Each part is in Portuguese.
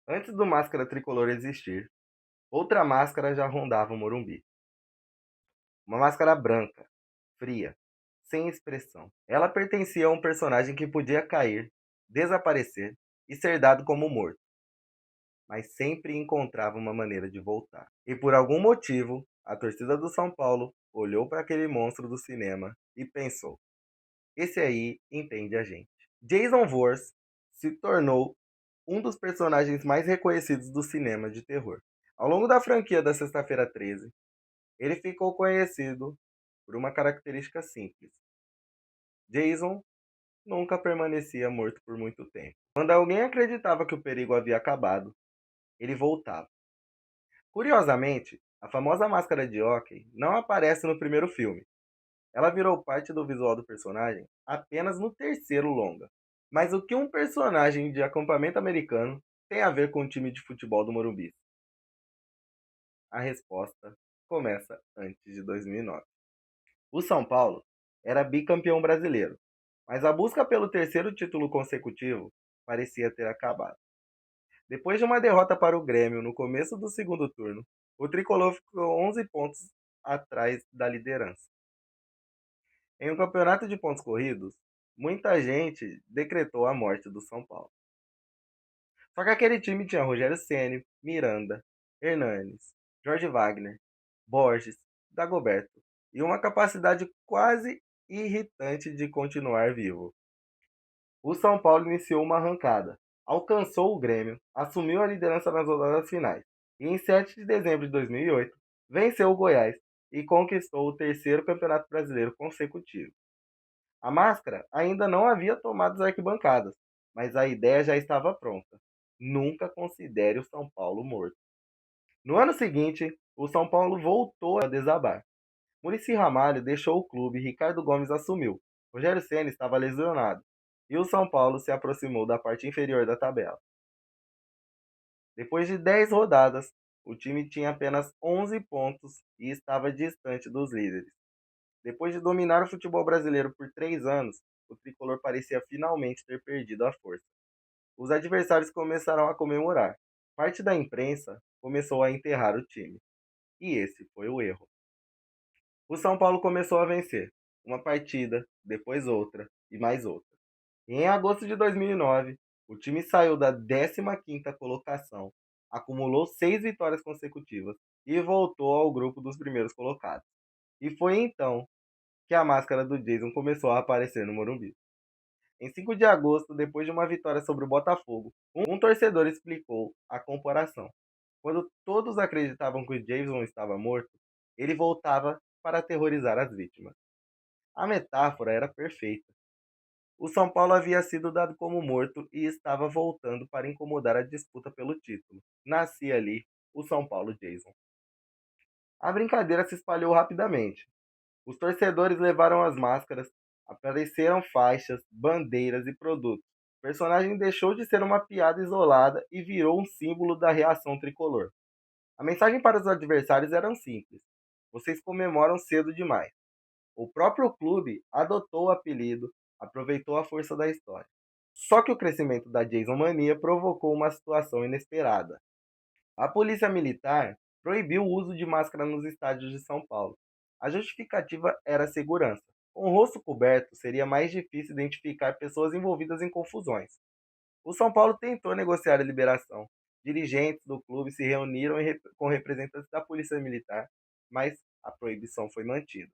Antes do Máscara Tricolor existir, outra máscara já rondava o Morumbi. Uma máscara branca, fria, sem expressão. Ela pertencia a um personagem que podia cair, desaparecer e ser dado como morto, mas sempre encontrava uma maneira de voltar. E por algum motivo, a torcida do São Paulo olhou para aquele monstro do cinema e pensou: esse aí entende a gente. Jason Voorhees se tornou um dos personagens mais reconhecidos do cinema de terror. Ao longo da franquia da Sexta-feira 13, ele ficou conhecido por uma característica simples: Jason nunca permanecia morto por muito tempo. Quando alguém acreditava que o perigo havia acabado, ele voltava. Curiosamente, a famosa máscara de hóquei não aparece no primeiro filme. Ela virou parte do visual do personagem apenas no terceiro longa. Mas o que um personagem de acampamento americano tem a ver com o time de futebol do Morumbi? A resposta começa antes de 2009. O São Paulo era bicampeão brasileiro, mas a busca pelo terceiro título consecutivo parecia ter acabado. Depois de uma derrota para o Grêmio no começo do segundo turno, o tricolor ficou 11 pontos atrás da liderança. Em um campeonato de pontos corridos, muita gente decretou a morte do São Paulo. Só que aquele time tinha Rogério Ceni, Miranda, Hernanes, Jorge Wagner, Borges, Dagoberto e uma capacidade quase irritante de continuar vivo. O São Paulo iniciou uma arrancada, alcançou o Grêmio, assumiu a liderança nas rodadas finais e em 7 de dezembro de 2008 venceu o Goiás e conquistou o terceiro Campeonato Brasileiro consecutivo. A máscara ainda não havia tomado as arquibancadas, mas a ideia já estava pronta: nunca considere o São Paulo morto. No ano seguinte, o São Paulo voltou a desabar. Muricy Ramalho deixou o clube e Ricardo Gomes assumiu. Rogério Ceni estava lesionado e o São Paulo se aproximou da parte inferior da tabela. Depois de 10 rodadas, o time tinha apenas 11 pontos e estava distante dos líderes. Depois de dominar o futebol brasileiro por 3 anos, o tricolor parecia finalmente ter perdido a força. Os adversários começaram a comemorar. Parte da imprensa começou a enterrar o time. E esse foi o erro. O São Paulo começou a vencer, uma partida, depois outra e mais outra. E em agosto de 2009, o time saiu da 15ª colocação, acumulou 6 vitórias consecutivas e voltou ao grupo dos primeiros colocados. E foi então que a máscara do Jason começou a aparecer no Morumbi. Em 5 de agosto, depois de uma vitória sobre o Botafogo, um torcedor explicou a comparação. Quando todos acreditavam que o Jason estava morto, ele voltava para aterrorizar as vítimas. A metáfora era perfeita. O São Paulo havia sido dado como morto e estava voltando para incomodar a disputa pelo título. Nascia ali o São Paulo Jason. A brincadeira se espalhou rapidamente. Os torcedores levaram as máscaras, apareceram faixas, bandeiras e produtos. O personagem deixou de ser uma piada isolada e virou um símbolo da reação tricolor. A mensagem para os adversários era simples: vocês comemoram cedo demais. O próprio clube adotou o apelido, aproveitou a força da história. Só que o crescimento da Jason Mania provocou uma situação inesperada. A polícia militar proibiu o uso de máscara nos estádios de São Paulo. A justificativa era a segurança. Com o rosto coberto, seria mais difícil identificar pessoas envolvidas em confusões. O São Paulo tentou negociar a liberação. Dirigentes do clube se reuniram com representantes da polícia militar, mas a proibição foi mantida.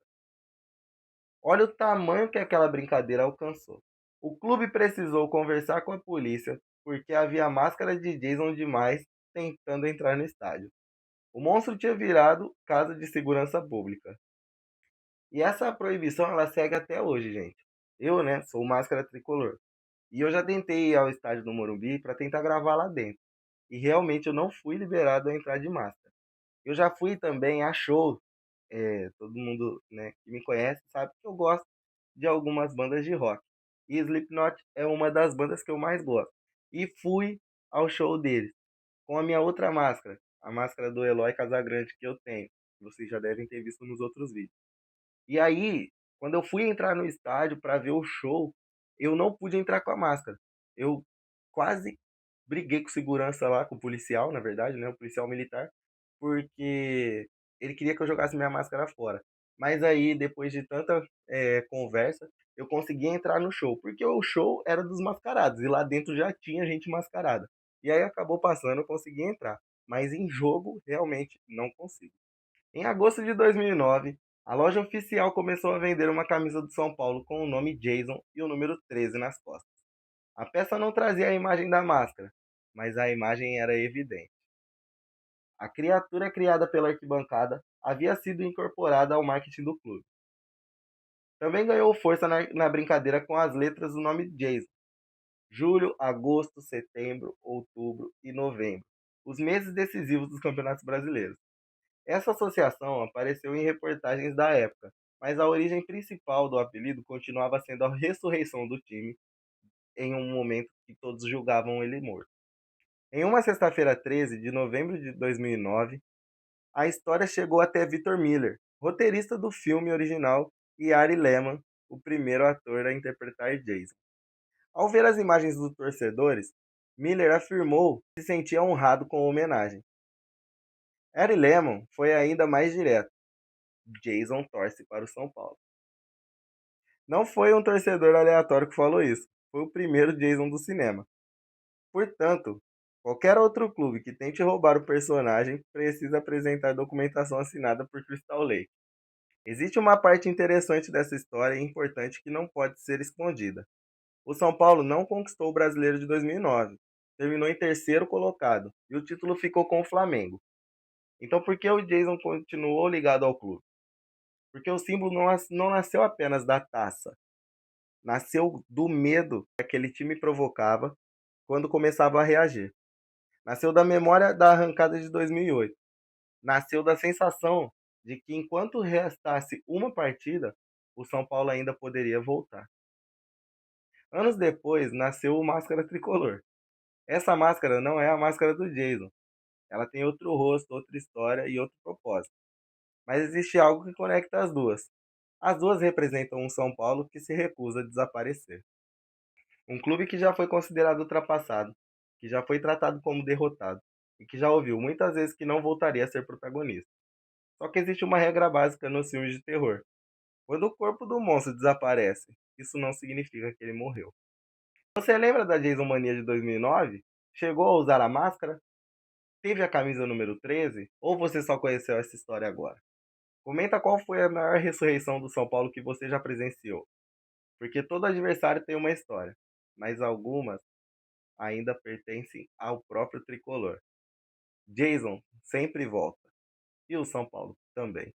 Olha o tamanho que aquela brincadeira alcançou. O clube precisou conversar com a polícia porque havia máscara de Jason demais tentando entrar no estádio. O monstro tinha virado casa de segurança pública. E essa proibição ela segue até hoje, gente. Eu, né, sou máscara tricolor. E eu já tentei ir ao estádio do Morumbi para tentar gravar lá dentro. E realmente eu não fui liberado a entrar de máscara. Eu já fui também a show. Todo mundo, né, que me conhece sabe que eu gosto de algumas bandas de rock. E Slipknot é uma das bandas que eu mais gosto. E fui ao show deles com a minha outra máscara, a máscara do Eloy Casagrande que eu tenho. Vocês já devem ter visto nos outros vídeos. E aí, quando eu fui entrar no estádio para ver o show, eu não pude entrar com a máscara. Eu quase briguei com o segurança lá, com o policial, na verdade, né, o policial militar, porque ele queria que eu jogasse minha máscara fora. Mas aí, depois de tanta conversa, eu consegui entrar no show, porque o show era dos mascarados e lá dentro já tinha gente mascarada. E aí acabou passando, eu consegui entrar. Mas em jogo, realmente, não consigo. Em agosto de 2009, a loja oficial começou a vender uma camisa do São Paulo com o nome Jason e o número 13 nas costas. A peça não trazia a imagem da máscara, mas a imagem era evidente. A criatura criada pela arquibancada havia sido incorporada ao marketing do clube. Também ganhou força na brincadeira com as letras do nome Jason. Julho, agosto, setembro, outubro e novembro. Os meses decisivos dos campeonatos brasileiros. Essa associação apareceu em reportagens da época, mas a origem principal do apelido continuava sendo a ressurreição do time em um momento que todos julgavam ele morto. Em uma sexta-feira 13 de novembro de 2009, a história chegou até Victor Miller, roteirista do filme original, e Ari Lehman, o primeiro ator a interpretar Jason. Ao ver as imagens dos torcedores, Miller afirmou que se sentia honrado com a homenagem. Ari Lehman foi ainda mais direto. Jason torce para o São Paulo. Não foi um torcedor aleatório que falou isso. Foi o primeiro Jason do cinema. Portanto, qualquer outro clube que tente roubar o personagem precisa apresentar documentação assinada por Crystal Lake. Existe uma parte interessante dessa história e importante que não pode ser escondida. O São Paulo não conquistou o Brasileiro de 2009. Terminou em terceiro colocado e o título ficou com o Flamengo. Então por que o Jason continuou ligado ao clube? Porque o símbolo não nasceu apenas da taça. Nasceu do medo que aquele time provocava quando começava a reagir. Nasceu da memória da arrancada de 2008. Nasceu da sensação de que enquanto restasse uma partida, o São Paulo ainda poderia voltar. Anos depois, nasceu o Máscara Tricolor. Essa máscara não é a máscara do Jason. Ela tem outro rosto, outra história e outro propósito. Mas existe algo que conecta as duas. As duas representam um São Paulo que se recusa a desaparecer. Um clube que já foi considerado ultrapassado, que já foi tratado como derrotado e que já ouviu muitas vezes que não voltaria a ser protagonista. Só que existe uma regra básica nos filmes de terror. Quando o corpo do monstro desaparece, isso não significa que ele morreu. Você lembra da Jason Mania de 2009? Chegou a usar a máscara? Teve a camisa número 13? Ou você só conheceu essa história agora? Comenta qual foi a maior ressurreição do São Paulo que você já presenciou. Porque todo adversário tem uma história, mas algumas ainda pertencem ao próprio tricolor. Jason sempre volta. E o São Paulo também.